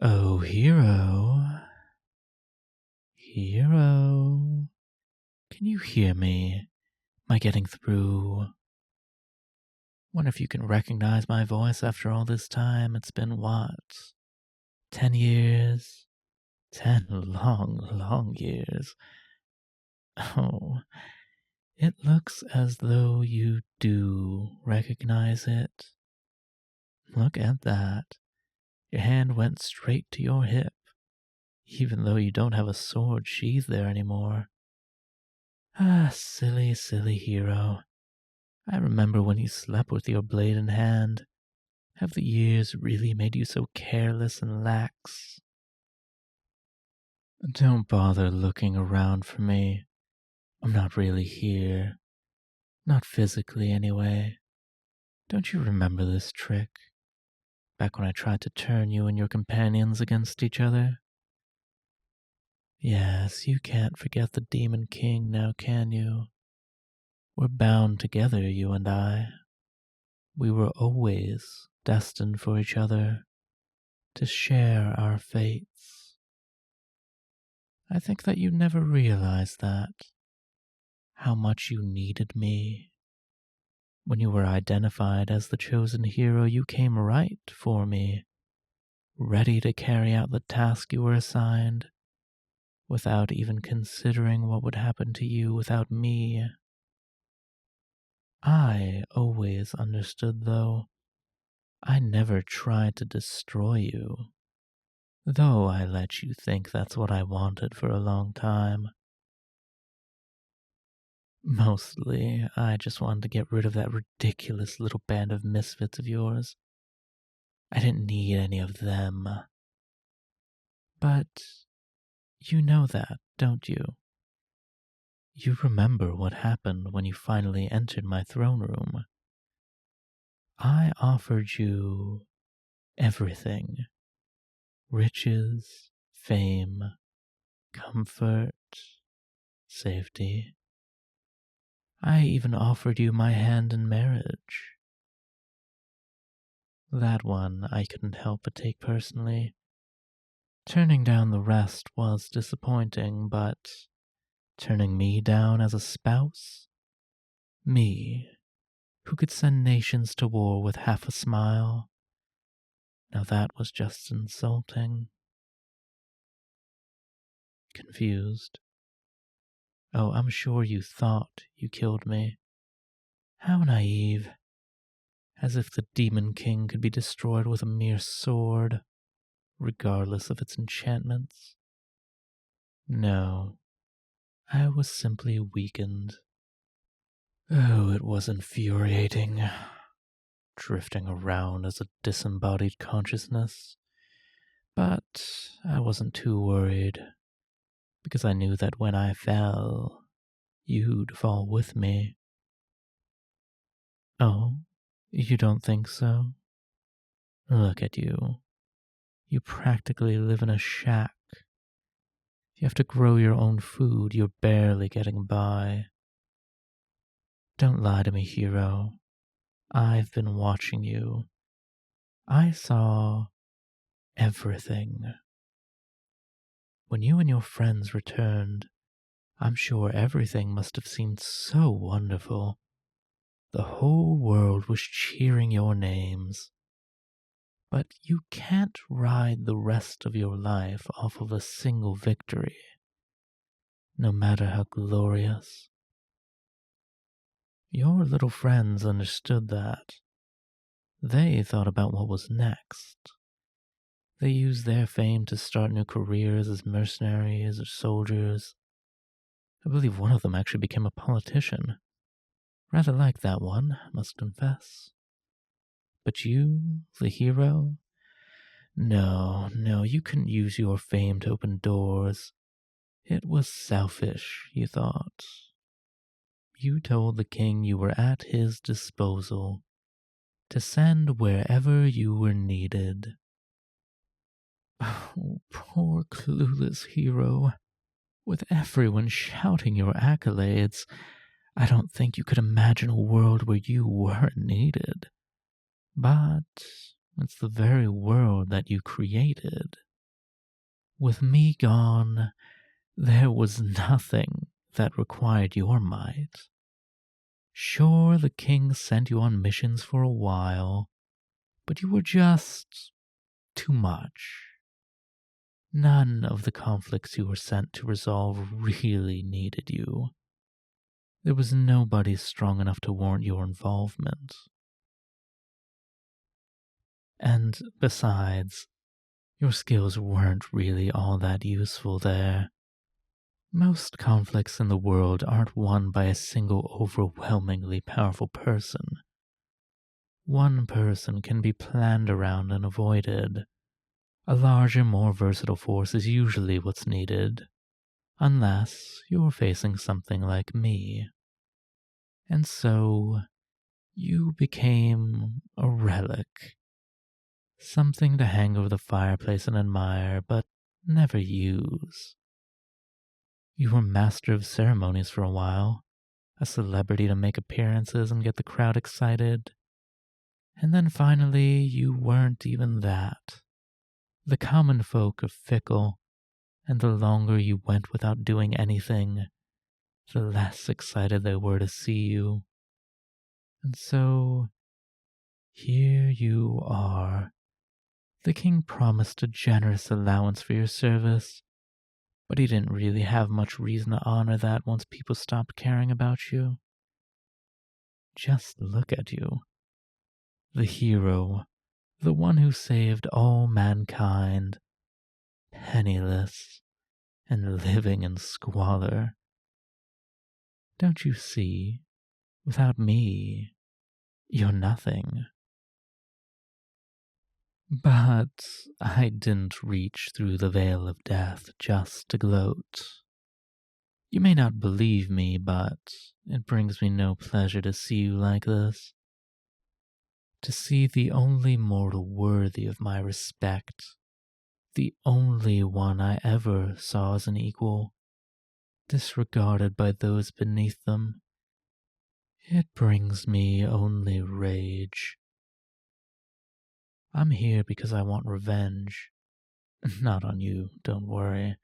Oh, hero, hero, can you hear me? Am I getting through? Wonder if you can recognize my voice after all this time. It's been what? 10 years? 10 long, long years. Oh, it looks as though you do recognize it. Look at that. Your hand went straight to your hip, even though you don't have a sword sheathed there anymore. Ah, silly, silly hero. I remember when you slept with your blade in hand. Have the years really made you so careless and lax? Don't bother looking around for me. I'm not really here. Not physically, anyway. Don't you remember this trick? Back when I tried to turn you and your companions against each other? Yes, you can't forget the Demon King now, can you? We're bound together, you and I. We were always destined for each other, to share our fates. I think that you never realized that, how much you needed me. When you were identified as the chosen hero, you came right for me, ready to carry out the task you were assigned, without even considering what would happen to you without me. I always understood, though. I never tried to destroy you, though I let you think that's what I wanted for a long time. Mostly, I just wanted to get rid of that ridiculous little band of misfits of yours. I didn't need any of them. But you know that, don't you? You remember what happened when you finally entered my throne room. I offered you everything: riches, fame, comfort, safety. I even offered you my hand in marriage. That one I couldn't help but take personally. Turning down the rest was disappointing, but turning me down as a spouse? Me, who could send nations to war with half a smile? Now that was just insulting. Confused. Oh, I'm sure you thought you killed me. How naive. As if the Demon King could be destroyed with a mere sword, regardless of its enchantments. No, I was simply weakened. Oh, it was infuriating. Drifting around as a disembodied consciousness. But I wasn't too worried, because I knew that when I fell, you'd fall with me. Oh, you don't think so? Look at you. You practically live in a shack. You have to grow your own food, you're barely getting by. Don't lie to me, hero. I've been watching you. I saw everything. When you and your friends returned, I'm sure everything must have seemed so wonderful. The whole world was cheering your names. But you can't ride the rest of your life off of a single victory, no matter how glorious. Your little friends understood that. They thought about what was next. They used their fame to start new careers as mercenaries or soldiers. I believe one of them actually became a politician. Rather like that one, must confess. But you, the hero? No, you couldn't use your fame to open doors. It was selfish, you thought. You told the king you were at his disposal, to send wherever you were needed. Oh, poor clueless hero. With everyone shouting your accolades, I don't think you could imagine a world where you weren't needed. But it's the very world that you created With me gone, there was nothing that required your might. Sure, the king sent you on missions for a while, but you were just too much. None of the conflicts you were sent to resolve really needed you. There was nobody strong enough to warrant your involvement. And besides, your skills weren't really all that useful there. Most conflicts in the world aren't won by a single overwhelmingly powerful person. One person can be planned around and avoided. A larger, more versatile force is usually what's needed, unless you're facing something like me. And so, you became a relic. Something to hang over the fireplace and admire, but never use. You were master of ceremonies for a while, a celebrity to make appearances and get the crowd excited. And then finally, you weren't even that. The common folk are fickle, and the longer you went without doing anything, the less excited they were to see you. And so, here you are. The king promised a generous allowance for your service, but he didn't really have much reason to honor that once people stopped caring about you. Just look at you. The hero, the one who saved all mankind, penniless and living in squalor. Don't you see? Without me, you're nothing. But I didn't reach through the veil of death just to gloat. You may not believe me, but it brings me no pleasure to see you like this. To see the only mortal worthy of my respect, the only one I ever saw as an equal, disregarded by those beneath them. It brings me only rage. I'm here because I want revenge. Not on you, don't worry.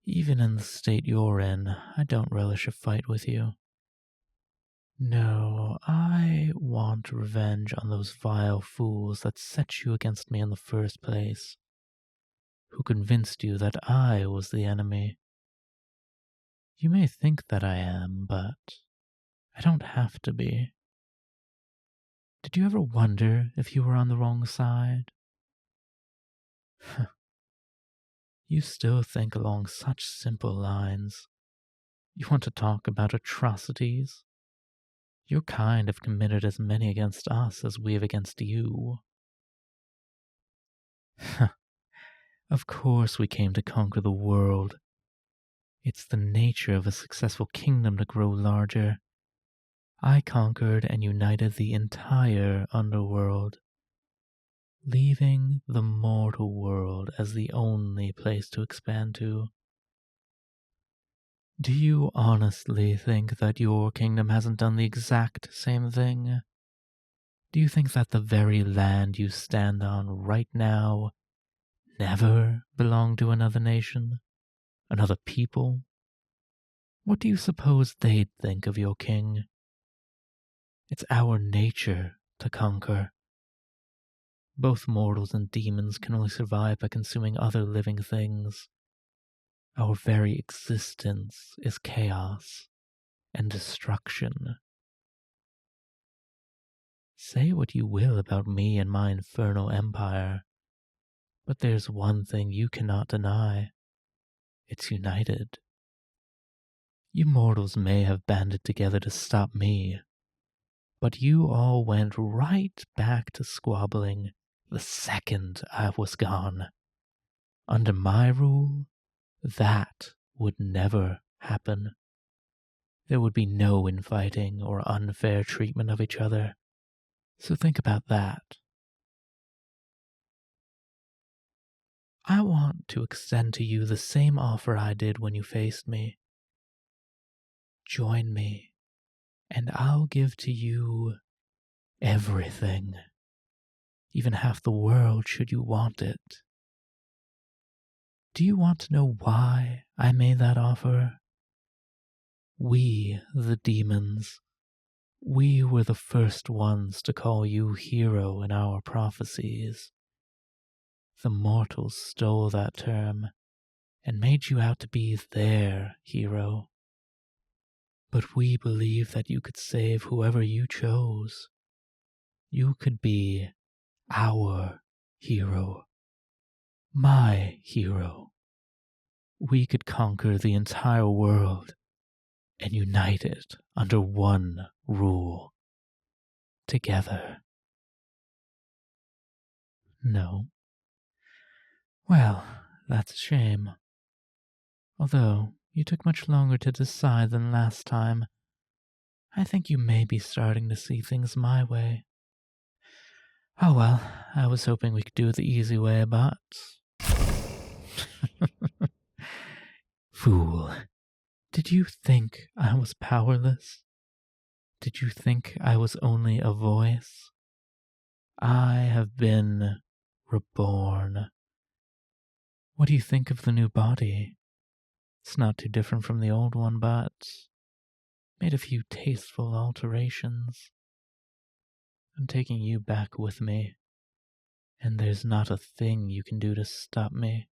Even in the state you're in, I don't relish a fight with you. No, I want revenge on those vile fools that set you against me in the first place, who convinced you that I was the enemy. You may think that I am, but I don't have to be. Did you ever wonder if you were on the wrong side? You still think along such simple lines. You want to talk about atrocities? Your kind have committed as many against us as we have against you. Of course we came to conquer the world. It's the nature of a successful kingdom to grow larger. I conquered and united the entire underworld, leaving the mortal world as the only place to expand to. Do you honestly think that your kingdom hasn't done the exact same thing? Do you think that the very land you stand on right now never belonged to another nation? Another people? What do you suppose they'd think of your king? It's our nature to conquer. Both mortals and demons can only survive by consuming other living things. Our very existence is chaos and destruction. Say what you will about me and my infernal empire, but there's one thing you cannot deny. It's united. You mortals may have banded together to stop me, but you all went right back to squabbling the second I was gone. Under my rule, that would never happen. There would be no infighting or unfair treatment of each other. So think about that. I want to extend to you the same offer I did when you faced me. Join me, and I'll give to you everything. Even half the world should you want it. Do you want to know why I made that offer? We, the demons, we were the first ones to call you hero in our prophecies. The mortals stole that term and made you out to be their hero. But we believed that you could save whoever you chose. You could be our hero, my hero. We could conquer the entire world and unite it under one rule. Together. No. Well, that's a shame. Although you took much longer to decide than last time, I think you may be starting to see things my way. Oh well, I was hoping we could do it the easy way, but... Fool. Did you think I was powerless? Did you think I was only a voice? I have been reborn. What do you think of the new body? It's not too different from the old one, but made a few tasteful alterations. I'm taking you back with me, and there's not a thing you can do to stop me.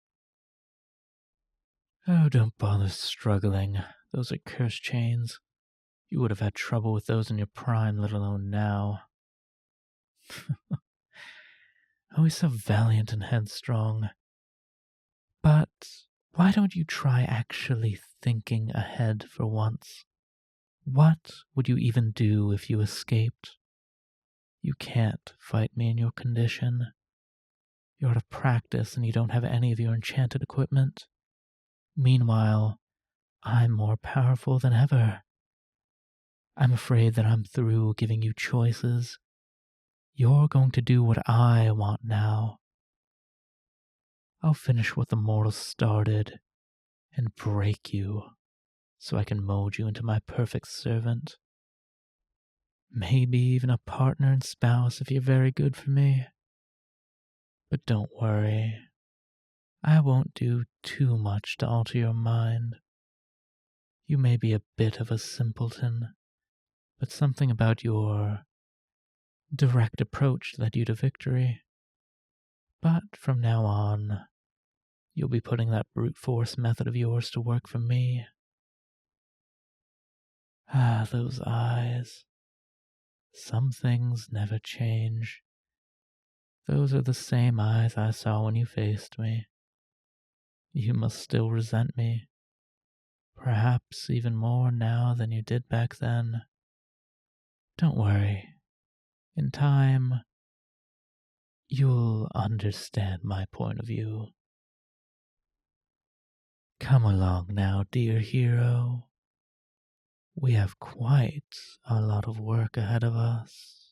Oh, don't bother struggling. Those are cursed chains. You would have had trouble with those in your prime, let alone now. Always so valiant and headstrong. But why don't you try actually thinking ahead for once? What would you even do if you escaped? You can't fight me in your condition. You're out of practice and you don't have any of your enchanted equipment. Meanwhile, I'm more powerful than ever. I'm afraid that I'm through giving you choices. You're going to do what I want now. I'll finish what the mortals started and break you so I can mold you into my perfect servant. Maybe even a partner and spouse if you're very good for me. But don't worry. I won't do too much to alter your mind. You may be a bit of a simpleton, but something about your direct approach led you to victory. But from now on, you'll be putting that brute force method of yours to work for me. Ah, those eyes. Some things never change. Those are the same eyes I saw when you faced me. You must still resent me. Perhaps even more now than you did back then. Don't worry. In time, you'll understand my point of view. Come along now, dear hero. We have quite a lot of work ahead of us.